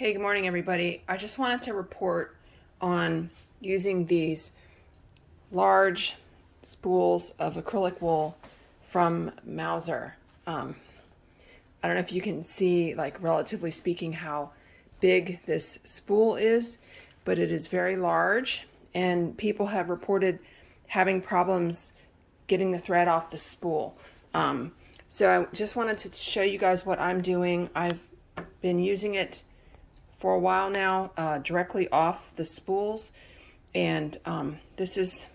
Hey, good morning, everybody. I just wanted to report on using these large spools of acrylic wool from Mauzer. I don't know if you can see, like, relatively speaking, how big this spool is, but it is very large, and people have reported having problems getting the thread off the spool. So I just wanted to show you guys what I'm doing. I've been using it for a while now, directly off the spools, and this is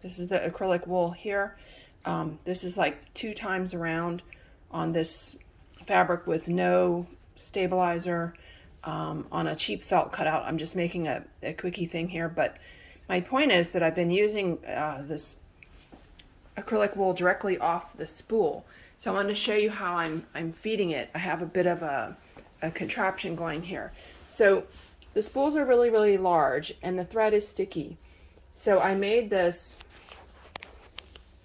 the acrylic wool here. This is like 2 times around on this fabric with no stabilizer, on a cheap felt cutout. I'm just making a quickie thing here, but my point is that I've been using this acrylic wool directly off the spool. So I wanted to show you how I'm feeding it. I have a bit of a contraption going here. So the spools are really, really large and the thread is sticky. So I made this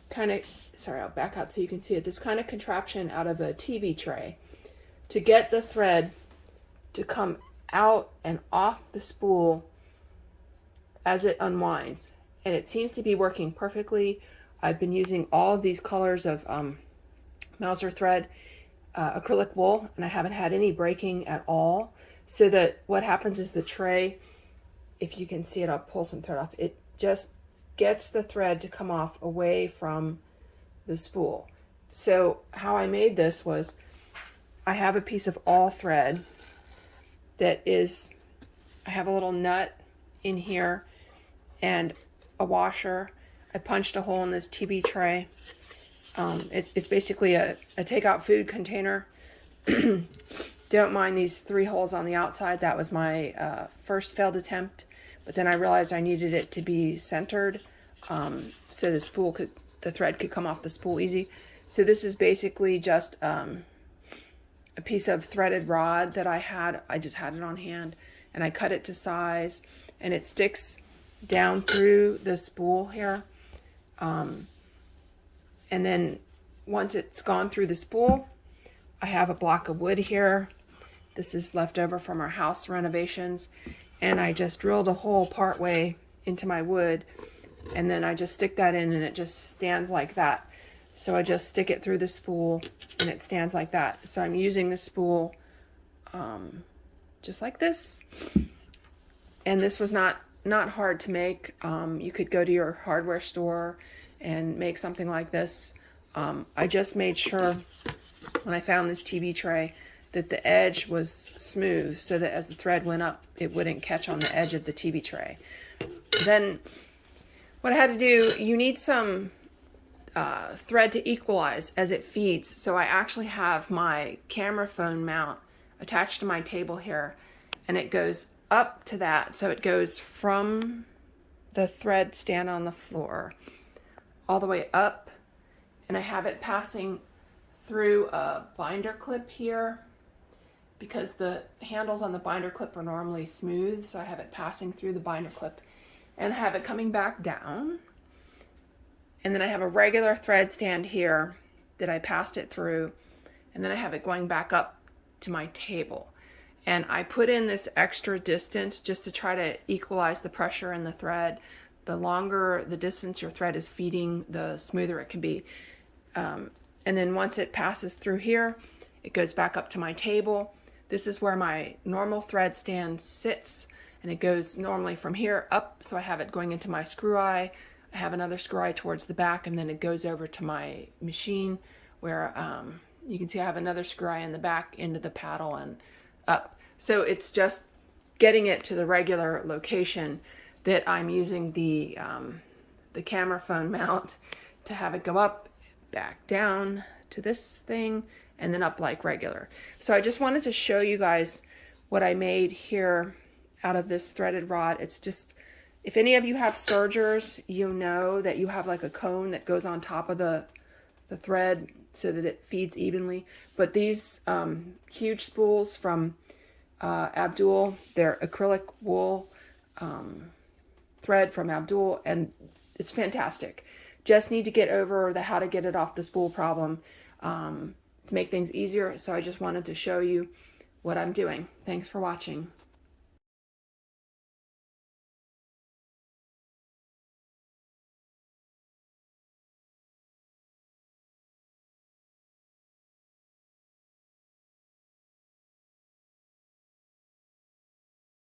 kind of, sorry, I'll back out so you can see it, this kind of contraption out of a TV tray to get the thread to come out and off the spool as it unwinds. And it seems to be working perfectly. I've been using all of these colors of Mauzer thread, acrylic wool, and I haven't had any breaking at all. So that what happens is the tray, if you can see it, I'll pull some thread off, it just gets the thread to come off away from the spool. So how I made this was, I have a piece of all thread that is, I have a little nut in here and a washer. I punched a hole in this TV tray. It's basically a takeout food container. Don't mind these 3 holes on the outside. That was my first failed attempt, but then I realized I needed it to be centered, so the thread could come off the spool easy. So this is basically just a piece of threaded rod that I just had it on hand, and I cut it to size, and it sticks down through the spool here. And then once it's gone through the spool, I have a block of wood here. This is left over from our house renovations, and I just drilled a hole part way into my wood, and then I just stick that in, and it just stands like that. So I just stick it through the spool and it stands like that. So I'm using the spool just like this, and this was not hard to make. You could go to your hardware store and make something like this. I just made sure when I found this TV tray that the edge was smooth, so that as the thread went up, it wouldn't catch on the edge of the TV tray. Then what I had to do, you need some thread to equalize as it feeds. So I actually have my camera phone mount attached to my table here, and it goes up to that. So it goes from the thread stand on the floor all the way up, and I have it passing through a binder clip here, because the handles on the binder clip are normally smooth. So I have it passing through the binder clip and have it coming back down. And then I have a regular thread stand here that I passed it through, and then I have it going back up to my table. And I put in this extra distance just to try to equalize the pressure in the thread. The longer the distance your thread is feeding, the smoother it can be. And then once it passes through here, it goes back up to my table. This is where my normal thread stand sits, and it goes normally from here up. So I have it going into my screw eye. I have another screw eye towards the back, and then it goes over to my machine where you can see I have another screw eye in the back into the paddle and up. So it's just getting it to the regular location that I'm using the camera phone mount to have it go up, back down to this thing, and then up like regular. So I just wanted to show you guys what I made here out of this threaded rod. It's just, if any of you have sergers, you know that you have like a cone that goes on top of the thread so that it feeds evenly. But these huge spools from Abdul, they're acrylic wool thread from Abdul, and it's fantastic. Just need to get over the how to get it off the spool problem to make things easier. So I just wanted to show you what I'm doing. Thanks for watching.